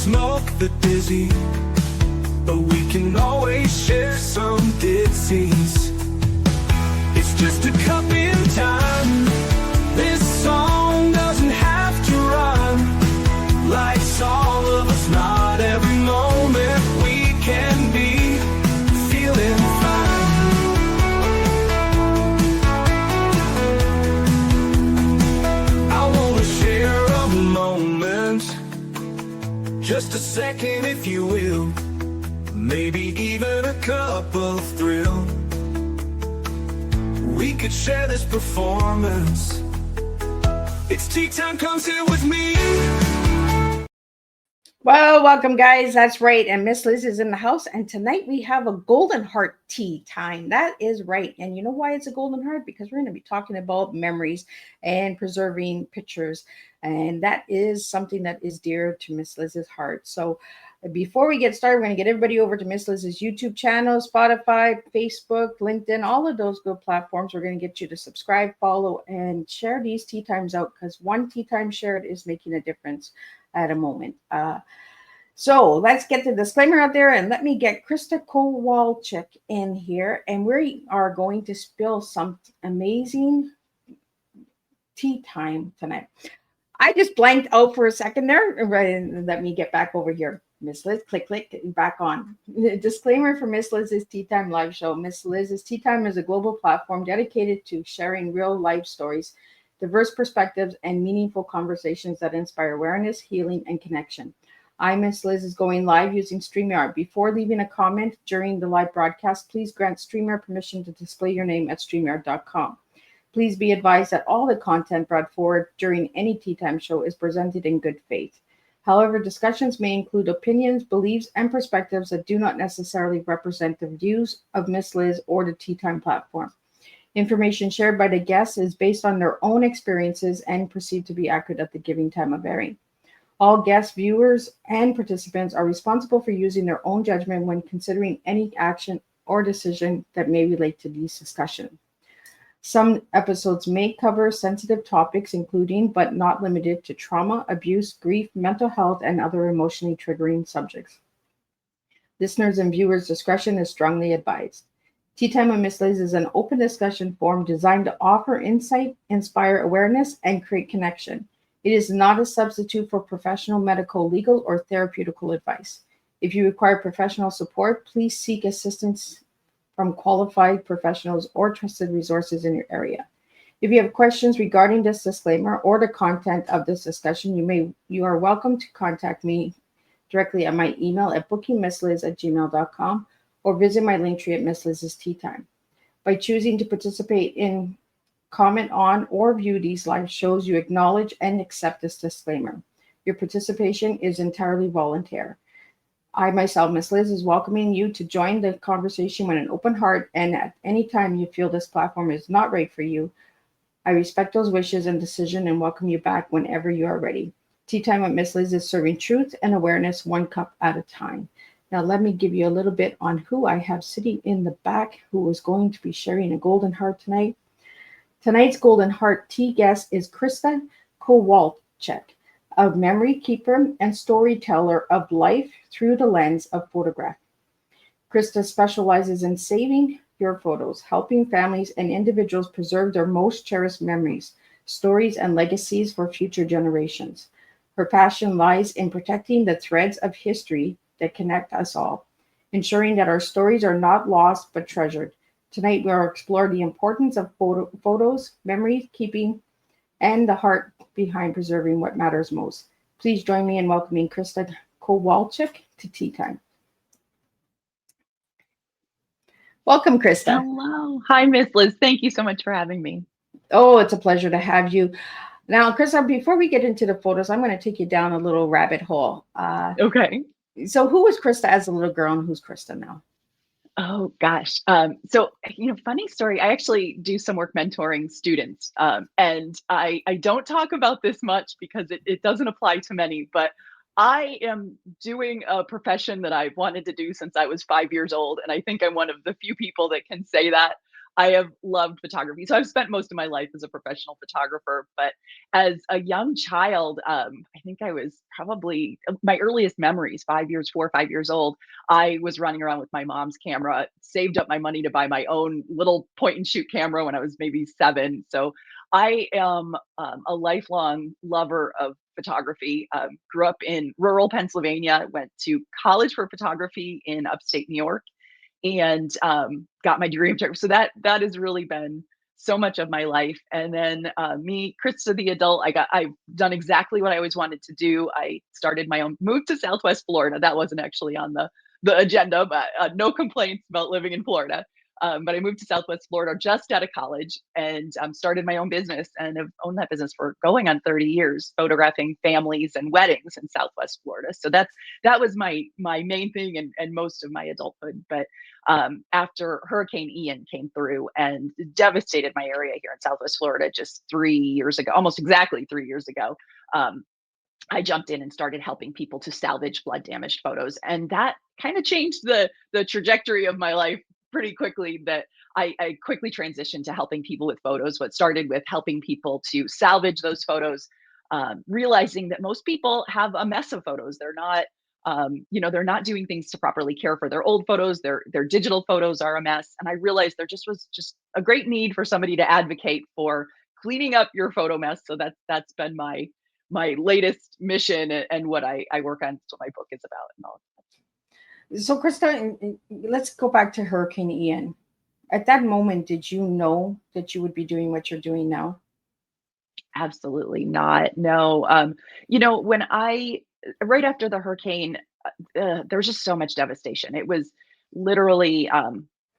smoke the dizzy, but we can always share some ditties. It's just a cup in time. This song doesn't have to run. Life's all of us, not every moment we can be feeling fine. I wanna share a moment, just a second if you will, maybe even a cup of thrill. We could share this performance. It's tea time, come sit with me. Well, welcome, guys. That's right. And Miss Liz is in the house. And tonight we have a golden heart tea time. That is right. And you know why it's a golden heart? Because we're going to be talking about memories and preserving pictures. And that is something that is dear to Miss Liz's heart. So before we get started, we're going to get everybody over to Miss Liz's YouTube channel, Spotify, Facebook, LinkedIn, all of those good platforms. We're going to get you to subscribe, follow, and share these tea times out, because one tea time shared is making a difference at a moment. So let's get the disclaimer out there, and let me get Krista Kowalczyk in here, and we are going to spill some amazing tea time tonight. I just blanked out for a second there. Let me get back over here. Miss Liz, click, back on. Disclaimer for Miss Liz's Tea Time live show. Miss Liz's Tea Time is a global platform dedicated to sharing real life stories, diverse perspectives, and meaningful conversations that inspire awareness, healing, and connection. I, Miss Liz, is going live using StreamYard. Before leaving a comment during the live broadcast, please grant StreamYard permission to display your name at StreamYard.com. Please be advised that all the content brought forward during any Tea Time show is presented in good faith. However, discussions may include opinions, beliefs, and perspectives that do not necessarily represent the views of Miss Liz or the Tea Time platform. Information shared by the guests is based on their own experiences and perceived to be accurate at the given time of airing. All guests, viewers, and participants are responsible for using their own judgment when considering any action or decision that may relate to these discussions. Some episodes may cover sensitive topics, including but not limited to trauma, abuse, grief, mental health, and other emotionally triggering subjects. Listeners' and viewers' discretion is strongly advised. Tea Time with Miss Liz is an open discussion forum designed to offer insight, inspire awareness, and create connection. It is not a substitute for professional medical, legal, or therapeutical advice. If you require professional support, please seek assistance from qualified professionals or trusted resources in your area. If you have questions regarding this disclaimer or the content of this discussion, you are welcome to contact me directly at my email at bookingmissliz@gmail.com or visit my link tree at Miss Liz's Tea Time. By choosing to participate in, comment on, or view these live shows, you acknowledge and accept this disclaimer. Your participation is entirely voluntary. I myself, Miss Liz, is welcoming you to join the conversation with an open heart, and at any time you feel this platform is not right for you, I respect those wishes and decision and welcome you back whenever you are ready. Tea Time with Miss Liz is serving truth and awareness one cup at a time. Now let me give you a little bit on who I have sitting in the back who is going to be sharing a golden heart tonight. Tonight's golden heart tea guest is Krista Kowalczyk, a memory keeper and storyteller of life through the lens of photograph. Krista specializes in saving your photos, helping families and individuals preserve their most cherished memories, stories, and legacies for future generations. Her passion lies in protecting the threads of history that connect us all, ensuring that our stories are not lost but treasured. Tonight, we will explore the importance of photos, memory keeping, and the heart behind preserving what matters most. Please join me in welcoming Krista Kowalczyk to Tea Time. Welcome, Krista. Hello. Hi, Miss Liz. Thank you so much for having me. Oh, it's a pleasure to have you. Now, Krista, before we get into the photos, I'm going to take you down a little rabbit hole. Okay. So who was Krista as a little girl and who's Krista now? Oh, gosh. Funny story. I actually do some work mentoring students. And I don't talk about this much because it doesn't apply to many, but I am doing a profession that I've wanted to do since I was 5 years old. And I think I'm one of the few people that can say that. I have loved photography. So I've spent most of my life as a professional photographer, but as a young child, I think I was probably my earliest memories, 5 years, 4 or 5 years old. I was running around with my mom's camera, saved up my money to buy my own little point and shoot camera when I was maybe 7. So I am a lifelong lover of photography. Grew up in rural Pennsylvania, went to college for photography in upstate New York, and got my degree in photography. So that has really been so much of my life. And then me, Krista, the adult, I've done exactly what I always wanted to do. I started my own, moved to Southwest Florida. That wasn't actually on the agenda, but no complaints about living in Florida. But I moved to Southwest Florida just out of college and started my own business and have owned that business for going on 30 years, photographing families and weddings in Southwest Florida. So that was my main thing and most of my adulthood. But after Hurricane Ian came through and devastated my area here in Southwest Florida just 3 years ago, almost exactly 3 years ago, I jumped in and started helping people to salvage flood damaged photos. And that kind of changed the trajectory of my life pretty quickly. That I quickly transitioned to helping people with photos. What started with helping people to salvage those photos, realizing that most people have a mess of photos. They're not, they're not doing things to properly care for their old photos. Their digital photos are a mess. And I realized there just was just a great need for somebody to advocate for cleaning up your photo mess. So that's been my latest mission and what I work on. That's what my book is about and all. So, Krista, let's go back to Hurricane Ian. At that moment, did you know that you would be doing what you're doing now? Absolutely not. No. When I right after the hurricane, there was just so much devastation. It was literally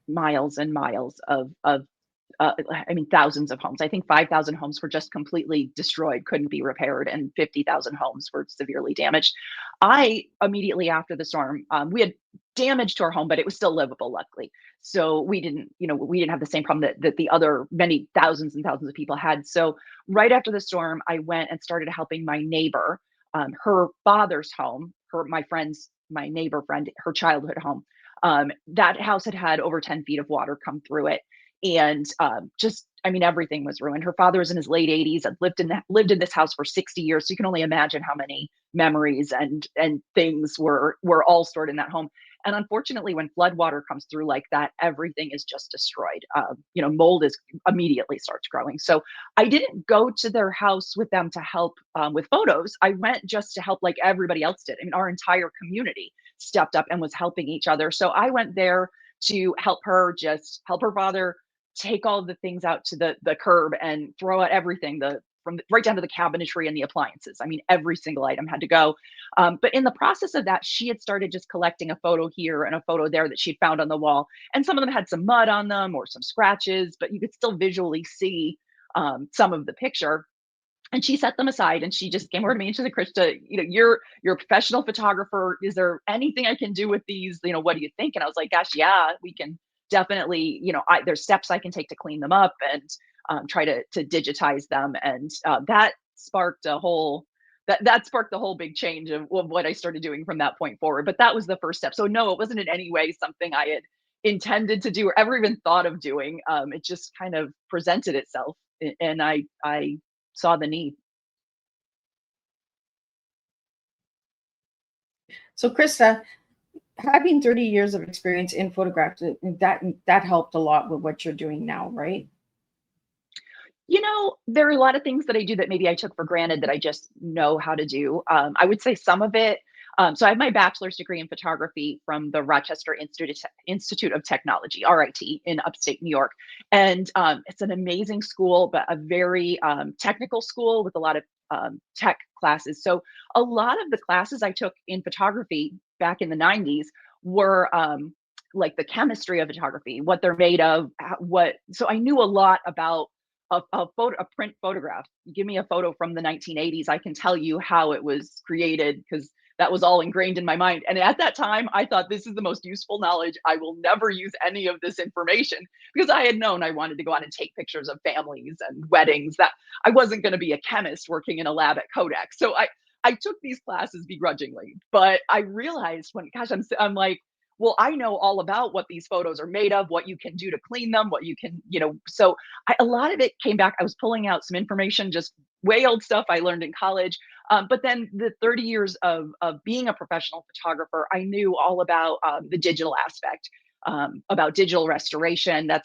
miles and miles of I mean, thousands of homes. I think 5,000 homes were just completely destroyed, couldn't be repaired, and 50,000 homes were severely damaged. I immediately after the storm, we had damage to our home, but it was still livable, luckily. So we didn't have the same problem that the other many thousands and thousands of people had. So right after the storm, I went and started helping my neighbor, her father's home, my neighbor friend, her childhood home. That house had over 10 feet of water come through it, and I mean, everything was ruined. Her father was in his late 80s, had lived in this house for 60 years. So you can only imagine how many memories and things were all stored in that home. And unfortunately, when flood water comes through like that, everything is just destroyed. Mold is immediately starts growing. So I didn't go to their house with them to help with photos. I went just to help like everybody else did. I mean, our entire community stepped up and was helping each other. So I went there to help her, just help her father take all of the things out to the curb and throw out everything, right down to the cabinetry and the appliances. I mean, every single item had to go. But in the process of that, she had started just collecting a photo here and a photo there that she'd found on the wall. And some of them had some mud on them or some scratches, but you could still visually see some of the picture. And she set them aside and she just came over to me and she said, Krista, you're a professional photographer. Is there anything I can do with these? What do you think? And I was like, gosh, yeah, we can definitely, there's steps I can take to clean them up and try to digitize them. And that sparked that sparked the whole big change of what I started doing from that point forward. But that was the first step. So no, it wasn't in any way something I had intended to do or ever even thought of doing. It just kind of presented itself, and I saw the need. So, Krista, having 30 years of experience in photographs, that helped a lot with what you're doing now, right? There are a lot of things that I do that maybe I took for granted that I just know how to do. I would say some of it. So I have my bachelor's degree in photography from the Rochester Institute of Technology, RIT, in upstate New York. And it's an amazing school, but a very technical school with a lot of tech classes. So a lot of the classes I took in photography back in the 90s were like the chemistry of photography, what they're made of, so I knew a lot about a print photograph. You give me a photo from the 1980s, I can tell you how it was created because that was all ingrained in my mind. And at that time, I thought this is the most useful knowledge. I will never use any of this information because I had known I wanted to go out and take pictures of families and weddings, that I wasn't going to be a chemist working in a lab at Kodak. So I took these classes begrudgingly, but I realized I'm like, well, I know all about what these photos are made of, what you can do to clean them, what you can, so a lot of it came back. I was pulling out some information, just way old stuff I learned in college. But then the 30 years of being a professional photographer, I knew all about the digital aspect, about digital restoration. That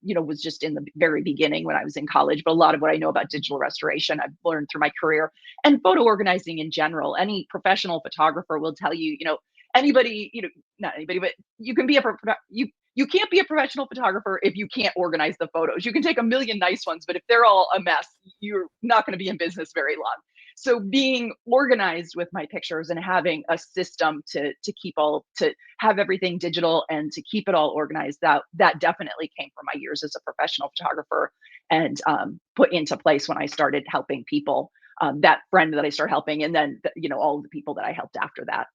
was just in the very beginning when I was in college. But a lot of what I know about digital restoration, I've learned through my career, and photo organizing in general. Any professional photographer will tell you, anybody, not anybody, but you can be you can't be a professional photographer if you can't organize the photos. You can take a million nice ones, but if they're all a mess, you're not going to be in business very long. So being organized with my pictures and having a system to have everything digital and to keep it all organized, that definitely came from my years as a professional photographer, and put into place when I started helping people. That friend that I started helping, and then all of the people that I helped after that.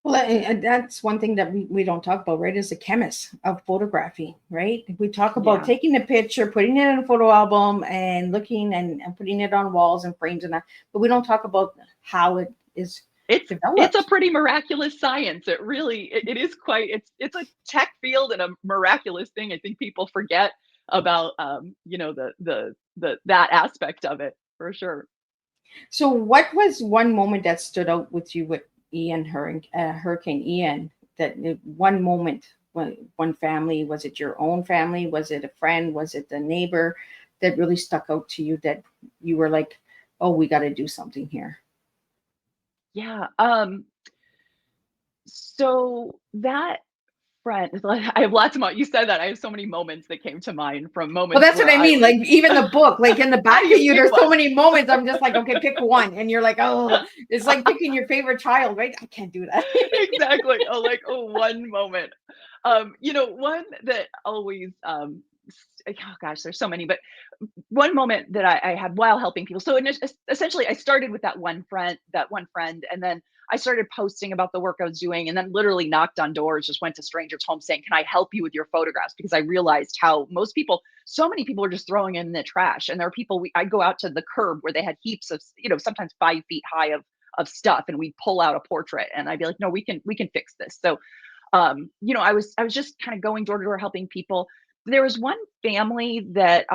Well, and that's one thing that we don't talk about, right? As a chemist of photography, right? We talk about Yeah. taking a picture, putting it in a photo album, and looking and putting it on walls and frames and that, but we don't talk about how it is It's developed. a pretty miraculous science. It really it is quite it's a tech field and a miraculous thing. I think people forget about that aspect of it for sure. So, what was one moment that stood out with you with Hurricane Ian? One moment, one family, was it your own family? Was it a friend? Was it the neighbor that really stuck out to you that you were like, oh, we got to do something here? Yeah. So that friend, I have lots of you said that I have so many moments that came to mind from Well, moments that's what where I I mean. was Like even the book, like in the how back do of you you, pick there's so one? many moments. I'm just like, okay, pick one, and you're like, oh, it's like picking your favorite child, right? I can't do that. Exactly. One moment. One that always oh gosh, there's so many, but one moment that I had while helping people. So essentially, I started with that one friend, and then I started posting about the work I was doing, and then literally knocked on doors, just went to strangers' homes saying, "Can I help you with your photographs?" Because I realized how so many people are just throwing in the trash, and there are people. I go out to the curb where they had heaps of, sometimes 5 feet high of stuff, and we pull out a portrait, and I'd be like, "No, we can fix this." So I was just kind of going door to door helping people. There was one family that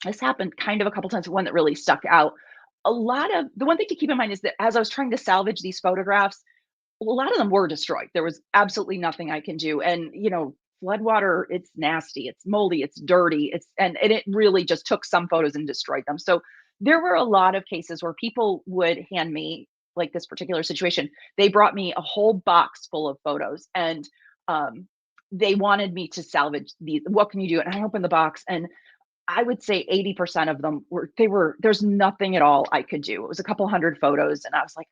this happened kind of a couple times, one that really stuck out. A lot of the one thing to keep in mind is that as I was trying to salvage these photographs, a lot of them were destroyed. There was absolutely nothing I can do. And, floodwater, it's nasty, it's moldy, it's dirty, and it really just took some photos and destroyed them. So there were a lot of cases where people would hand me, like this particular situation, they brought me a whole box full of photos, and um, they wanted me to salvage these. What can you do? And I opened the box, and I would say 80% of them there's nothing at all I could do. It was a couple hundred photos, and I was like,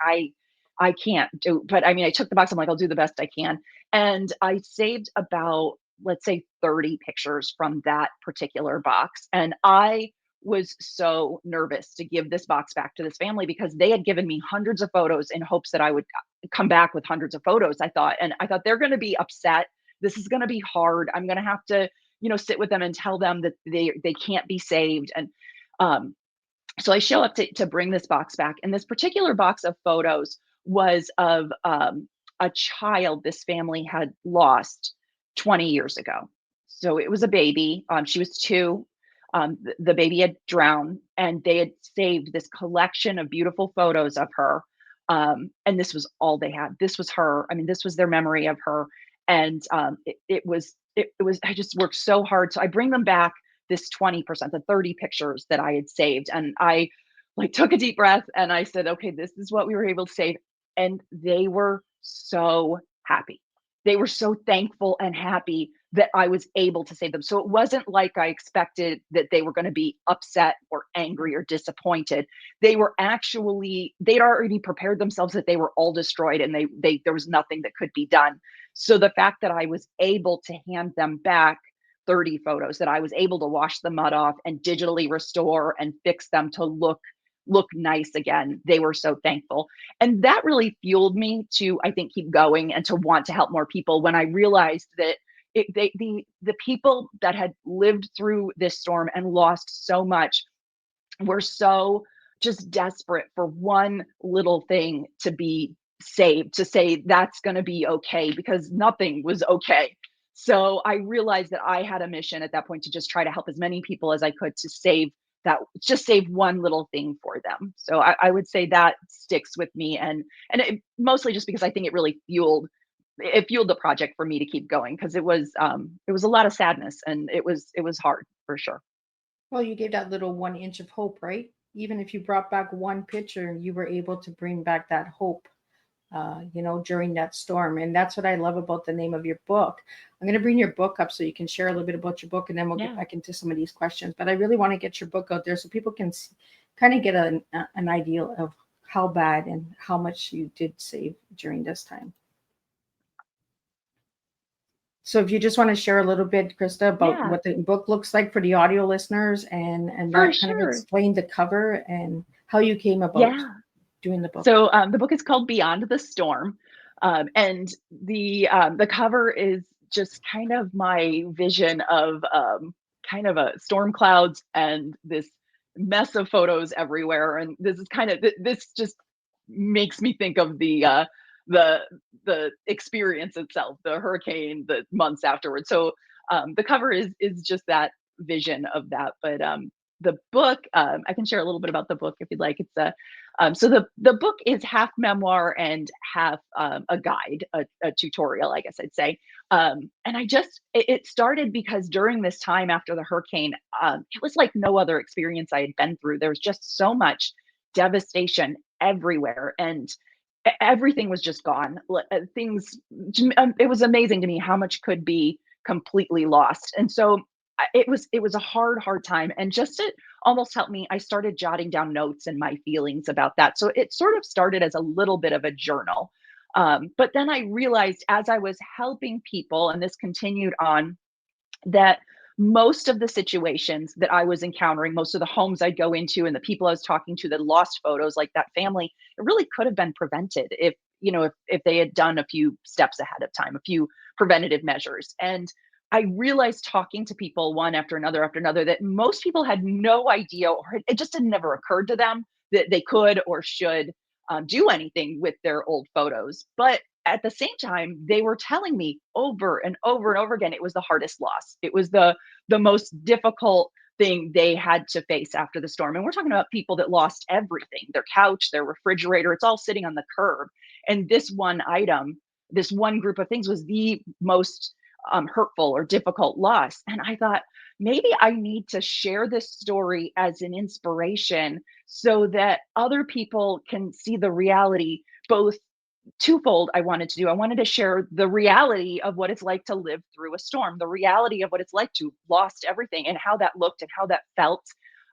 I can't do, but I mean, I took the box. I'm like, I'll do the best I can. And I saved about, let's say, 30 pictures from that particular box. And I was so nervous to give this box back to this family because they had given me hundreds of photos in hopes that I would come back with hundreds of photos. I thought they're going to be upset. This is going to be hard. I'm going to have to, sit with them and tell them that they can't be saved. And so I show up to bring this box back, and this particular box of photos was of a child this family had lost 20 years ago. So it was a baby. She was 2. The baby had drowned, and they had saved this collection of beautiful photos of her. And this was all they had. This was her. I mean, this was their memory of her. And it was. I just worked so hard. So I bring them back this 20%, the 30 pictures that I had saved, and I took a deep breath and I said, okay, this is what we were able to save. And they were so happy. They were so thankful and happy that I was able to save them. So it wasn't like I expected that they were going to be upset or angry or disappointed. They'd already prepared themselves that they were all destroyed, and there was nothing that could be done. So the fact that I was able to hand them back 30 photos, that I was able to wash the mud off and digitally restore and fix them to look nice again, they were so thankful. And that really fueled me to, I think, keep going and to want to help more people, when I realized that the people that had lived through this storm and lost so much were so just desperate for one little thing to be saved to say that's going to be okay, because nothing was okay. So I realized that I had a mission at that point to just try to help as many people as I could to save that, just save one little thing for them. So I would say that sticks with me, mostly just because I think it fueled the project for me to keep going, because it was a lot of sadness, and it was hard for sure. Well, you gave that little 1 inch of hope, right? Even if you brought back one picture, you were able to bring back that hope, during that storm. And that's what I love about the name of your book. I'm going to bring your book up so you can share a little bit about your book, and then we'll get Yeah. back into some of these questions. But I really want to get your book out there so people can kind of get an idea of how bad and how much you did save during this time. So if you just want to share a little bit, Krista, about Yeah, what the book looks like for the audio listeners, and for that kind of sure. explain the cover and how you came about Yeah. doing the book. So the book is called Beyond the Storm, and the cover is just kind of my vision of kind of a storm clouds and this mess of photos everywhere, and this is kind of this just makes me think of the the experience itself, the hurricane, the months afterwards. So the cover is just that vision of that, but the book, I can share a little bit about the book if you'd like. It's a so the book is half memoir and half a guide, a tutorial, I guess I'd say. And it started because during this time after the hurricane, it was like no other experience I had been through. There was just so much devastation everywhere, and everything was just gone. It was amazing to me how much could be completely lost. And so it was a hard time, and just to almost help me, I started jotting down notes and my feelings about that. So it sort of started as a little bit of a journal, but then I realized as I was helping people, and this continued on, that most of the situations that I was encountering, most of the homes I'd go into and the people I was talking to that lost photos, like that family, it really could have been prevented if they had done a few steps ahead of time, a few preventative measures. And I realized, talking to people one after another, that most people had no idea, or it just had never occurred to them that they could or should do anything with their old photos. But at the same time, they were telling me over and over and over again, it was the hardest loss. It was the most difficult thing they had to face after the storm. And we're talking about people that lost everything, their couch, their refrigerator, it's all sitting on the curb. And this one item, this one group of things was the most hurtful or difficult loss. And I thought, maybe I need to share this story as an inspiration so that other people can see the reality. Both twofold I wanted to do. I wanted to share the reality of what it's like to live through a storm, the reality of what it's like to lost everything and how that looked and how that felt.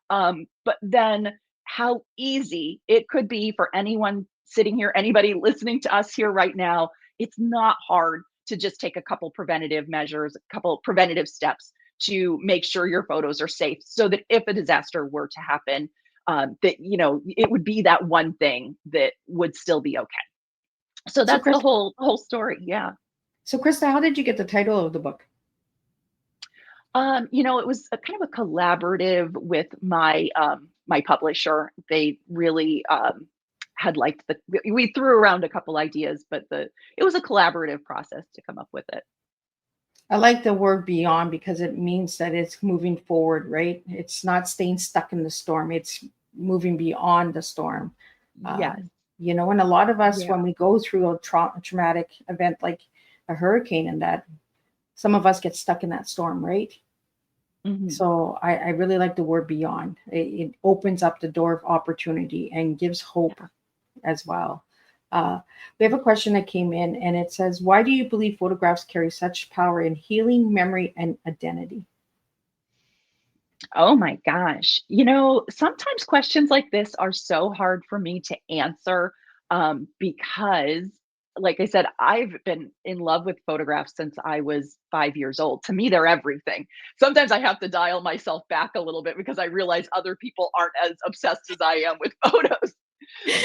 But then how easy it could be for anyone sitting here, anybody listening to us here right now. It's not hard to just take a couple preventative measures, a couple preventative steps to make sure your photos are safe, so that if a disaster were to happen, that it would be that one thing that would still be okay. So So, that's the Chris, whole story. Yeah. so Krista, how did you get the title of the book? It was a kind of a collaborative with my publisher. They really had liked we threw around a couple ideas, but it was a collaborative process to come up with it. I like the word beyond because it means that it's moving forward, right? It's not staying stuck in the storm. It's moving beyond the storm. Yes. And a lot of us, Yeah. when we go through a traumatic event like a hurricane, and that, some of us get stuck in that storm, right? Mhm. So I really like the word beyond. It opens up the door of opportunity and gives hope as well. Uh, we have a question that came in, and it says, why do you believe photographs carry such power in healing, memory, and identity? Oh my gosh. Sometimes questions like this are so hard for me to answer, because, like I said, I've been in love with photographs since I was 5 years old. To me, they're everything. Sometimes I have to dial myself back a little bit because I realize other people aren't as obsessed as I am with photos.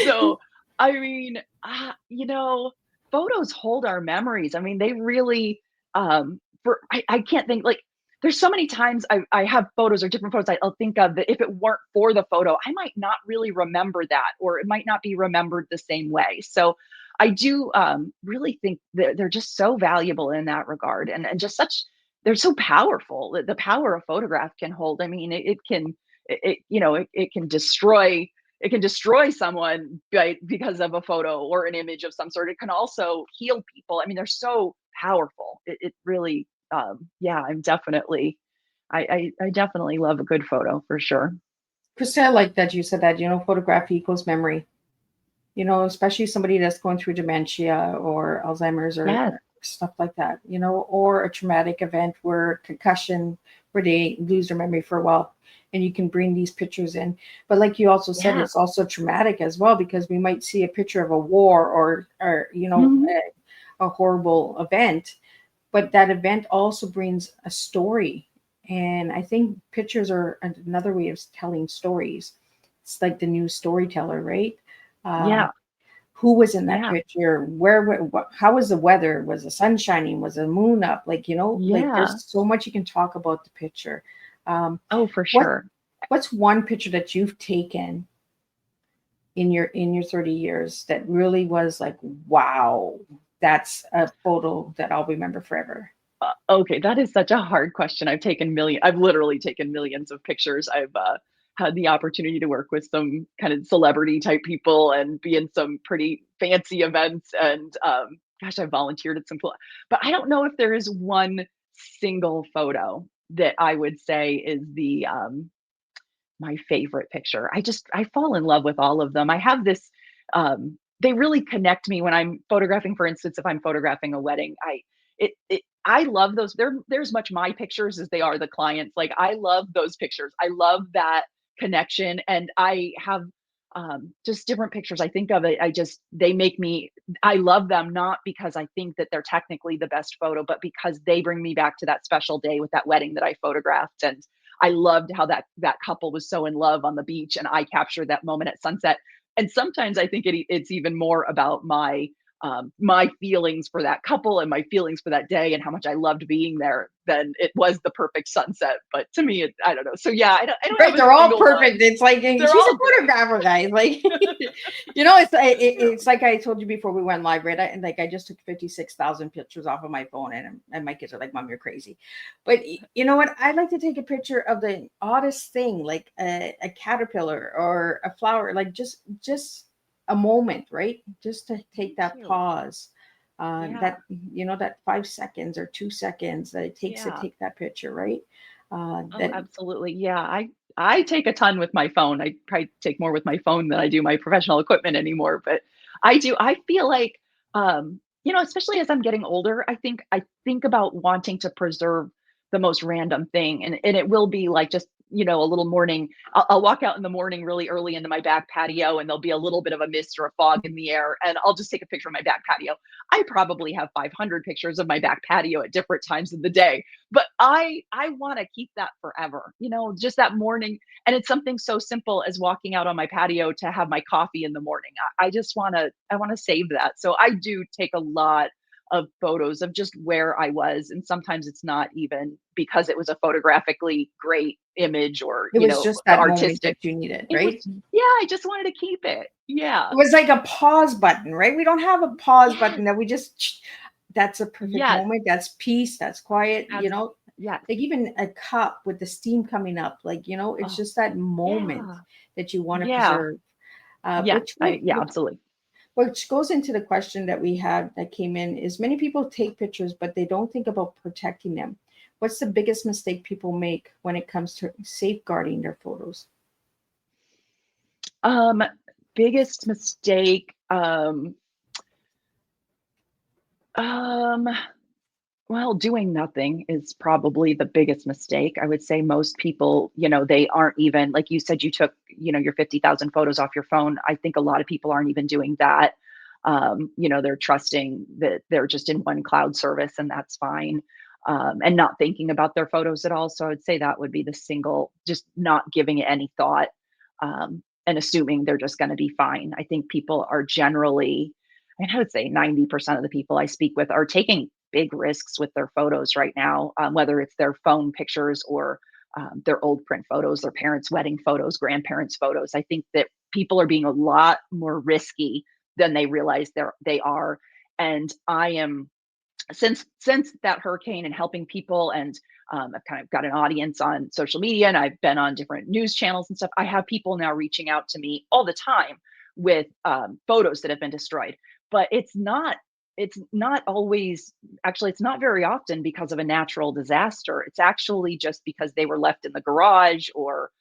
So, I mean, photos hold our memories. I mean, they really, I can't think, like, there's so many times I have photos or different photos I'll think of that if it weren't for the photo, I might not really remember that, or it might not be remembered the same way. So I do really think that they're just so valuable in that regard, and just such, they're so powerful. The power a photograph can hold. I mean, it can, it can destroy, someone, right, because of a photo or an image of some sort. It can also heal people. I mean, they're so powerful. It really, yeah, I definitely love a good photo for sure. Krista, I like that you said that, photography equals memory, especially somebody that's going through dementia or Alzheimer's Yes. or stuff like that, or a traumatic event where concussion, where they lose their memory for a while. And you can bring these pictures in. But like you also said, Yeah. it's also traumatic as well, because we might see a picture of a war or Mhm. a horrible event, but that event also brings a story. And I think pictures are another way of telling stories. It's like the new storyteller, right? Yeah. Who was in that Yeah. picture? Where, how was the weather? Was the sun shining? Was the moon up? Like, like Yeah. there's so much you can talk about the picture. Um, Oh, for what sure. what's one picture that you've taken in your 30 years that really was like, wow, that's a photo that I'll remember forever? Okay, that is such a hard question. I've literally taken millions of pictures. I've had the opportunity to work with some kind of celebrity type people and be in some pretty fancy events. And gosh, I volunteered at some, but I don't know if there is one single photo that I would say is the my favorite picture. I fall in love with all of them. I have this, they really connect me when I'm photographing. For instance, if I'm photographing a wedding, I love those. They're as much my pictures as they are the clients. Like, I love those pictures. I love that connection. And I have just different pictures. I think of it. They make me, I love them, not because I think that they're technically the best photo, but because they bring me back to that special day with that wedding that I photographed. And I loved how that couple was so in love on the beach, and I captured that moment at sunset. And sometimes I think it's even more about my feelings for that couple and my feelings for that day and how much I loved being there than it was the perfect sunset. But to me, I don't know. So yeah, I don't Right, have a they're all single one. perfect. It's like she's They're a all great. photographer, guys. Like, it's like I told you before we went live, right? I just took 56,000 pictures off of my phone, and my kids are like, "Mom, you're crazy." But you know what? I'd like to take a picture of the oddest thing, like a caterpillar or a flower, like just a moment, right? Just to take Me that too. pause. Yeah. That that 5 seconds or 2 seconds that it takes to Yeah. take that picture, right? Oh, That absolutely. Yeah. I take a ton with my phone. I probably take more with my phone than I do my professional equipment anymore. But I do. I feel like, especially as I'm getting older, I think about wanting to preserve the most random thing, and it will be like just a little morning. I'll walk out in the morning really early into my back patio, and there'll be a little bit of a mist or a fog in the air, and I'll just take a picture of my back patio. I probably have 500 pictures of my back patio at different times of the day, but I want to keep that forever, just that morning. And it's something so simple as walking out on my patio to have my coffee in the morning. I want to save that. So I do take a lot of photos of just where I was, and sometimes it's not even because it was a photographically great image or it was just that moment artistic. that you needed, It was, right? yeah, I just wanted to keep it. Yeah. It was like a pause button, right? We don't have a pause Yes. button that we just that's a perfect Yes. moment. That's peace. That's quiet, Abs- yes. like even a cup with the steam coming up, like, it's Oh, just that moment yeah. that you want to Yeah. preserve. Yes. Yeah, absolutely. Which goes into the question that we had that came in is many people take pictures, but they don't think about protecting them. What's the biggest mistake people make when it comes to safeguarding their photos? Um, Biggest mistake, um, well, doing nothing is probably the biggest mistake. I would say most people, they aren't even, like you said, you took, your 50,000 photos off your phone. I think a lot of people aren't even doing that. They're trusting that they're just in one cloud service and that's fine. And not thinking about their photos at all. So I would say that would be the single, just not giving it any thought, and assuming they're just going to be fine. I think people are generally, I would say 90% of the people I speak with are taking big risks with their photos right now, whether it's their phone pictures or their old print photos, their parents' wedding photos, grandparents' photos. I think that people are being a lot more risky than they realize they are. And I am, since that hurricane and helping people, and I've kind of got an audience on social media, and I've been on different news channels and stuff. I have people now reaching out to me all the time with photos that have been destroyed, but it's not always, actually it's not very often because of a natural disaster. It's actually just because they were left in the garage, or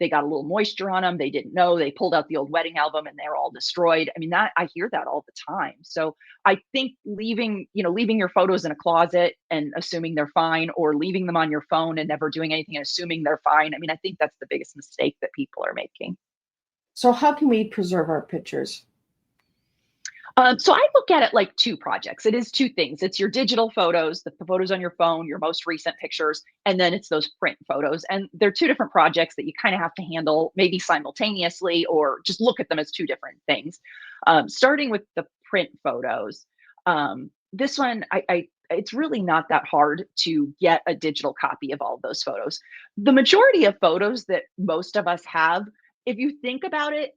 they got a little moisture on them, they didn't know, they pulled out the old wedding album and they're all destroyed. I mean, that I hear that all the time. So I think leaving your photos in a closet and assuming they're fine, or leaving them on your phone and never doing anything and assuming they're fine, I mean, I think that's the biggest mistake that people are making. So how can we preserve our pictures? So I look at it like two projects. It is two things. It's your digital photos, the photos on your phone, your most recent pictures, and then it's those print photos. And they're two different projects that you kind of have to handle maybe simultaneously, or just look at them as two different things. Starting with the print photos, this one, it's really not that hard to get a digital copy of all of those photos. The majority of photos that most of us have, if you think about it,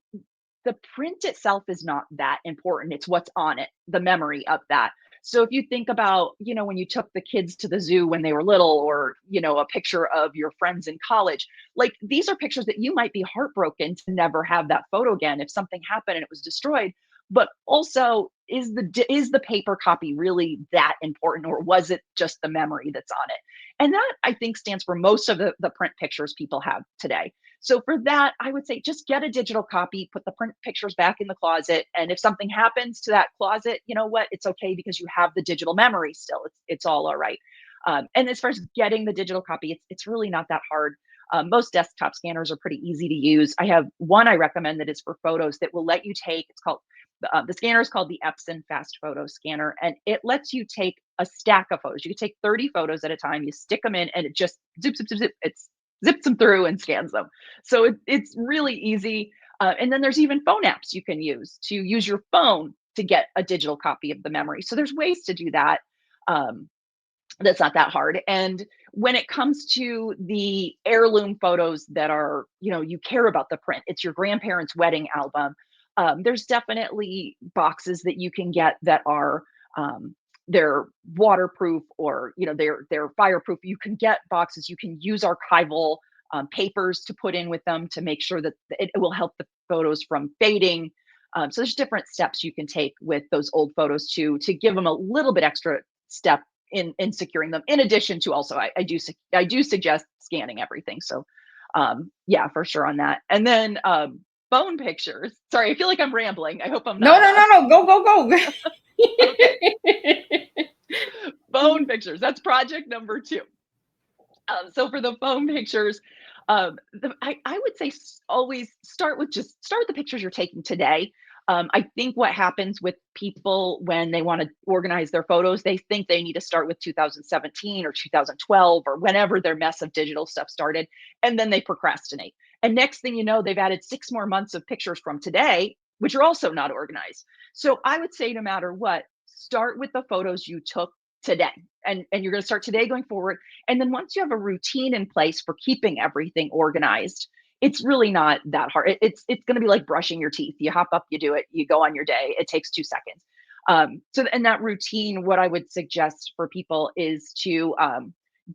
the print itself is not that important. It's what's on it, the memory of that. So if you think about, when you took the kids to the zoo when they were little, or, a picture of your friends in college, like these are pictures that you might be heartbroken to never have that photo again if something happened and it was destroyed. But also, is the paper copy really that important, or was it just the memory that's on it? And that, I think, stands for most of the print pictures people have today. So for that, I would say just get a digital copy, put the print pictures back in the closet. And if something happens to that closet, you know what? It's okay, because you have the digital memory still. It's all right. And as far as getting the digital copy, it's really not that hard. Most desktop scanners are pretty easy to use. I have one I recommend that is for photos that will let you take, it's called, the scanner is called the Epson Fast Photo Scanner, and it lets you take a stack of photos. You can take 30 photos at a time, you stick them in, and it just zip, zip, zip, zip. It's zips them through and scans them. So it's really easy. And then there's even phone apps you can use to use your phone to get a digital copy of the memory. So there's ways to do that. That's not that hard. And when it comes to the heirloom photos that are, you care about the print, it's your grandparents' wedding album. There's definitely boxes that you can get that are, they're waterproof, or they're fireproof. You can get boxes, you can use archival papers to put in with them to make sure that it will help the photos from fading. So there's different steps you can take with those old photos to give them a little bit extra step in securing them. In addition to, also, I do suggest scanning everything. So yeah, for sure on that. And then phone pictures. Sorry, I feel like I'm rambling. I hope I'm not. No. Go. Okay. Phone pictures. That's project number 2. So for the phone pictures, I would say always start with the pictures you're taking today. I think what happens with people when they want to organize their photos, they think they need to start with 2017 or 2012 or whenever their mess of digital stuff started, and then they procrastinate. And next thing you know, they've added 6 more months of pictures from today, which are also not organized. So I would say, no matter what, start with the photos you took today. And you're going to start today going forward. And then once you have a routine in place for keeping everything organized, it's really not that hard. It's going to be like brushing your teeth. You hop up, you do it, you go on your day. It takes 2 seconds. So in that routine, what I would suggest for people is to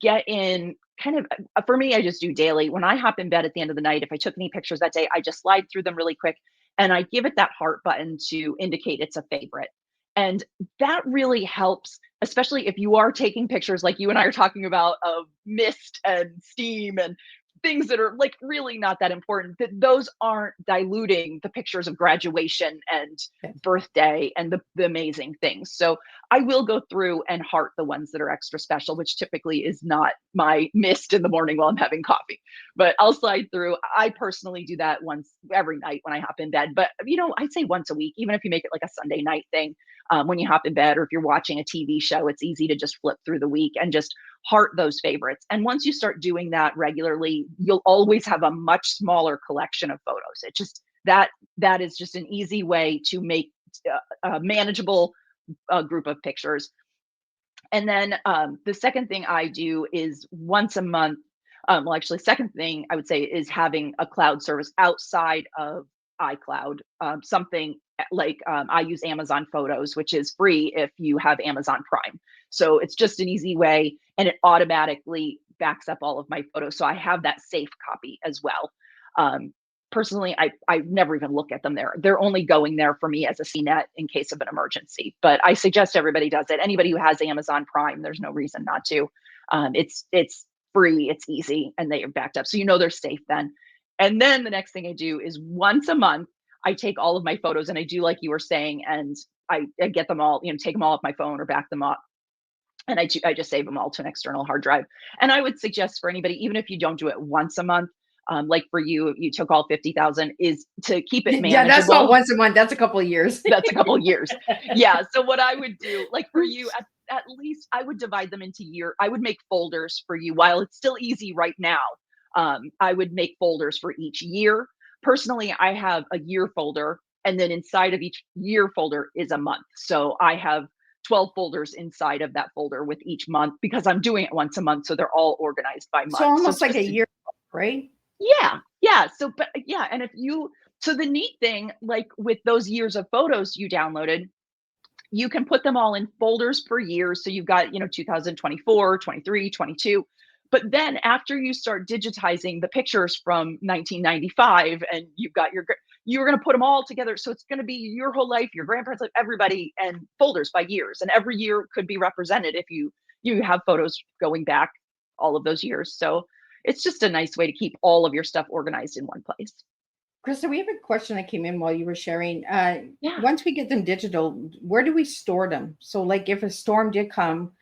get in kind of, for me, I just do daily. When I hop in bed at the end of the night, if I took any pictures that day, I just slide through them really quick, and I give it that heart button to indicate it's a favorite. And that really helps, especially if you are taking pictures like you and I are talking about, of mist and steam and things that are like really not that important, that those aren't diluting the pictures of graduation and birthday and the amazing things. So I will go through and heart the ones that are extra special, which typically is not my mist in the morning while I'm having coffee, but I'll slide through. I personally do that once every night when I hop in bed, but I'd say once a week, even if you make it like a Sunday night thing. When you hop in bed, or if you're watching a TV show, it's easy to just flip through the week and just heart those favorites. And once you start doing that regularly, you'll always have a much smaller collection of photos. It just, that is just an easy way to make a manageable group of pictures. And then the second thing I do is once a month. Second thing I would say is having a cloud service outside of iCloud, something like I use Amazon Photos, which is free if you have Amazon Prime. So it's just an easy way, and it automatically backs up all of my photos. So I have that safe copy as well. Um, Personally, I never even look at them there. They're only going there for me as a CNET in case of an emergency. But I suggest everybody does it. Anybody who has Amazon Prime, there's no reason not to. It's free, it's easy, and they are backed up. So you know they're safe then. And then the next thing I do is once a month, I take all of my photos and I do like you were saying, and I get them all, take them all off my phone or back them up. And I just save them all to an external hard drive. And I would suggest for anybody, even if you don't do it once a month, like for you, you took all 50,000, is to keep it manageable. Yeah, that's not once a month. That's a couple of years. That's a couple of years. Yeah. So what I would do, like for you, at least I would divide them into year. I would make folders for you while it's still easy right now. I would make folders for each year. Personally, I have a year folder, and then inside of each year folder is a month. So I have 12 folders inside of that folder with each month because I'm doing it once a month. So they're all organized by month. So almost like a year, right? Yeah. Yeah. So, but yeah. And so the neat thing, like with those years of photos you downloaded, you can put them all in folders per year. So you've got, 2024, 23, 22. But then after you start digitizing the pictures from 1995 and you're going to put them all together. So it's going to be your whole life, your grandparents' life, everybody, and folders by years. And every year could be represented if you have photos going back all of those years. So it's just a nice way to keep all of your stuff organized in one place. Krista, we have a question that came in while you were sharing. Yeah. Once we get them digital, where do we store them? So like if a storm did come,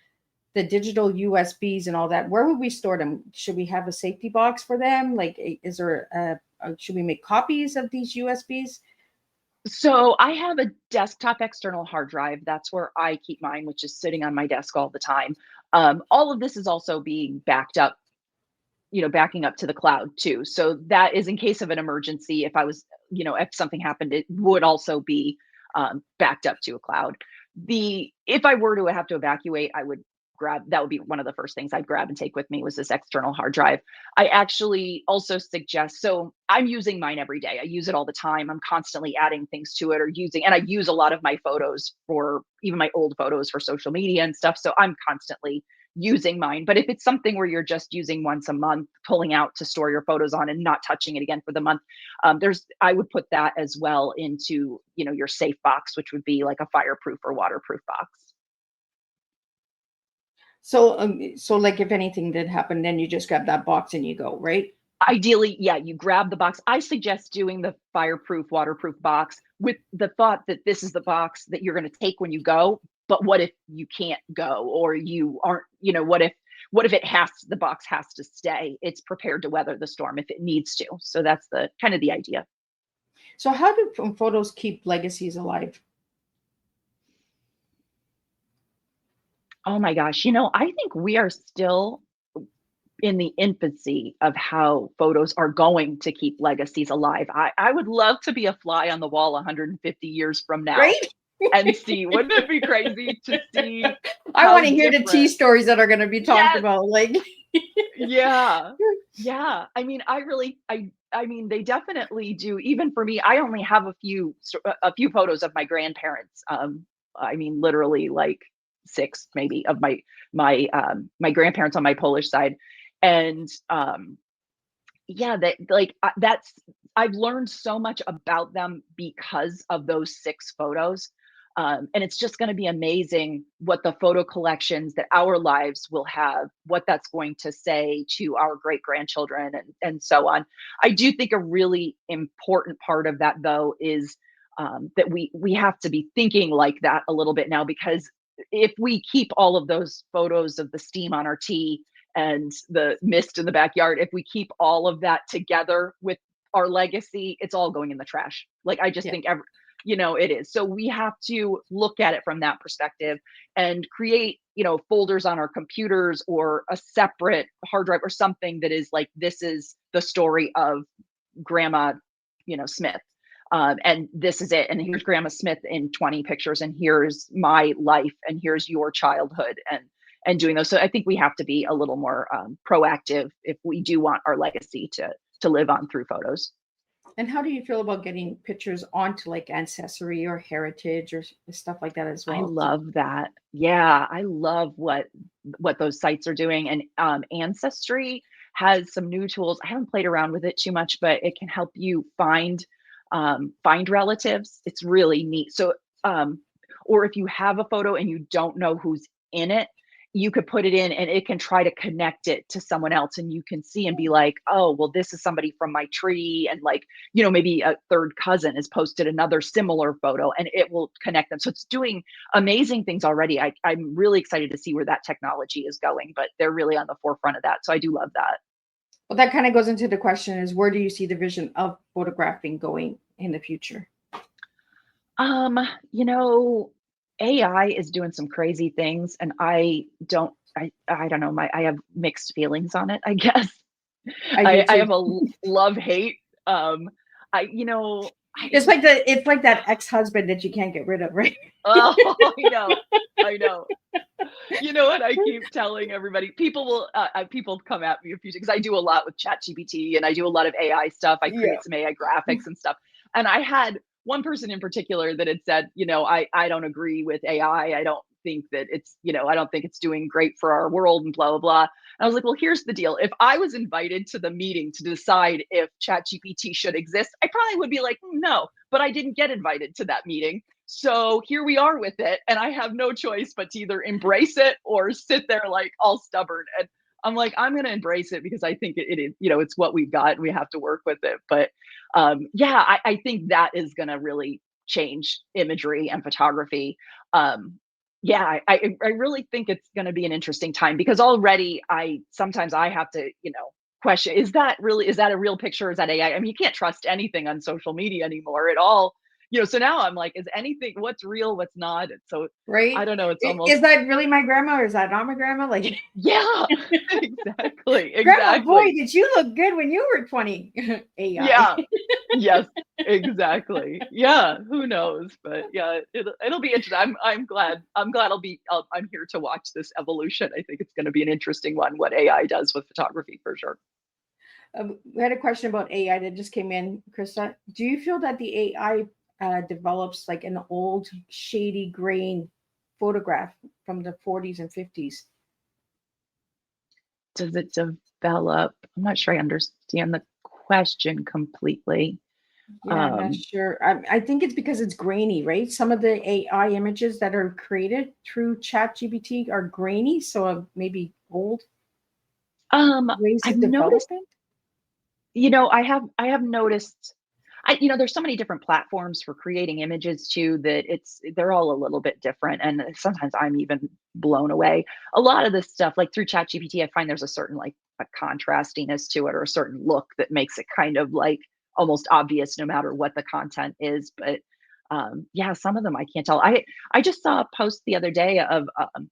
the digital USBs and all that, where would we store them? Should we have a safety box for them? Like, is there should we make copies of these USBs? So I have a desktop external hard drive. That's where I keep mine, which is sitting on my desk all the time. All of this is also being backed up, backing up to the cloud too. So that is in case of an emergency. If I was, if something happened, it would also be backed up to a cloud. If I were to have to evacuate, that would be one of the first things I'd grab and take with me was this external hard drive. I actually also suggest, so I'm using mine every day. I use it all the time. I'm constantly adding things to it and I use a lot of my photos for even my old photos for social media and stuff. So I'm constantly using mine. But if it's something where you're just using once a month, pulling out to store your photos on and not touching it again for the month, I would put that as well into, your safe box, which would be like a fireproof or waterproof box. So like if anything did happen, then you just grab that box and you go, right? Ideally, yeah, you grab the box. I suggest doing the fireproof, waterproof box with the thought that this is the box that you're going to take when you go. But what if you can't go, or you aren't, what if the box has to stay? It's prepared to weather the storm if it needs to. So that's the kind of the idea. So how do photos keep legacies alive? Oh my gosh. I think we are still in the infancy of how photos are going to keep legacies alive. I would love to be a fly on the wall 150 years from now. Right? And see, wouldn't it be crazy to see? I want to hear the tea stories that are going to be talked Yes. about. Like, yeah. I mean, I mean, they definitely do. Even for me, I only have a few photos of my grandparents. I mean, literally like 6 maybe of my grandparents on my Polish side. And I've learned so much about them because of those 6 photos. And it's just going to be amazing what the photo collections that our lives will have, what that's going to say to our great grandchildren and so on. I do think a really important part of that, though, is that we have to be thinking like that a little bit now, because if we keep all of those photos of the steam on our tea and the mist in the backyard, if we keep all of that together with our legacy, it's all going in the trash. Like, I just think it is. So we have to look at it from that perspective and create, folders on our computers or a separate hard drive or something that is like, this is the story of Grandma, Smith. And this is it. And here's Grandma Smith in 20 pictures, and here's my life, and here's your childhood, and doing those. So I think we have to be a little more proactive if we do want our legacy to live on through photos. And how do you feel about getting pictures onto like Ancestry or Heritage or stuff like that as I well? love that. Yeah, I love what those sites are doing, and, Ancestry has some new tools. I haven't played around with it too much, but it can help you find relatives. It's really neat. So, um, or if you have a photo and you don't know who's in it, you could put it in and it can try to connect it to someone else, and you can see and be like, "Oh, well, this is somebody from my tree," and, like, maybe a third cousin has posted another similar photo, and it will connect them. So it's doing amazing things already. I'm really excited to see where that technology is going, but they're really on the forefront of that. So I do love that. Well, that kind of goes into the question is where do you see the vision of photographing going in the future? Um, you know, AI is doing some crazy things, and I don't know, I have mixed feelings on it, I guess. I do I too. have a love-hate. I you know, I It's like that ex-husband that you can't get rid of, right? oh, I know. You know what I keep telling everybody? People come at me a few because I do a lot with ChatGPT and I do a lot of AI stuff. I Yeah. create some AI graphics and stuff. And I had one person in particular that had said, I don't agree with AI. I don't think that I don't think it's doing great for our world and blah blah blah. And I was like, well, here's the deal. If I was invited to the meeting to decide if ChatGPT should exist, I probably would be like, no, but I didn't get invited to that meeting. So here we are with it, and I have no choice but to either embrace it or sit there like all stubborn. And I'm like, I'm going to embrace it because I think it is, it's what we've got and we have to work with it. But yeah, I think that is going to really change imagery and photography. Yeah, I really think it's going to be an interesting time because already sometimes I have to, question, is that a real picture? Is that AI? I mean, you can't trust anything on social media anymore at all. So now I'm like, is anything, what's real, what's not? And so I Right? don't know. It's Is almost, that really my grandma or is that not my grandma? Like, yeah, exactly, grandma, boy, exactly. did you look good when you were 20? AI. Yeah, yes, exactly. Yeah, who knows? But yeah, it'll be interesting. I'm glad I'm here to watch this evolution. I think it's going to be an interesting one. What AI does with photography for sure. We had a question about AI that just came in, Krista. Do you feel that the AI develops like an old, shady grain photograph from the 40s and 50s? Does it develop? I'm not sure I understand the question completely. Yeah, I'm not Um, sure. I think it's because it's grainy, right? Some of the AI images that are created through ChatGPT are grainy, so maybe old um, ways I've of noticed, development. I have noticed, there's so many different platforms for creating images too that they're all a little bit different, and sometimes I'm even blown away. A lot of this stuff, like through ChatGPT, I find there's a certain like a contrastiness to it or a certain look that makes it kind of like almost obvious no matter what the content is. But yeah, some of them I can't tell. I just saw a post the other day of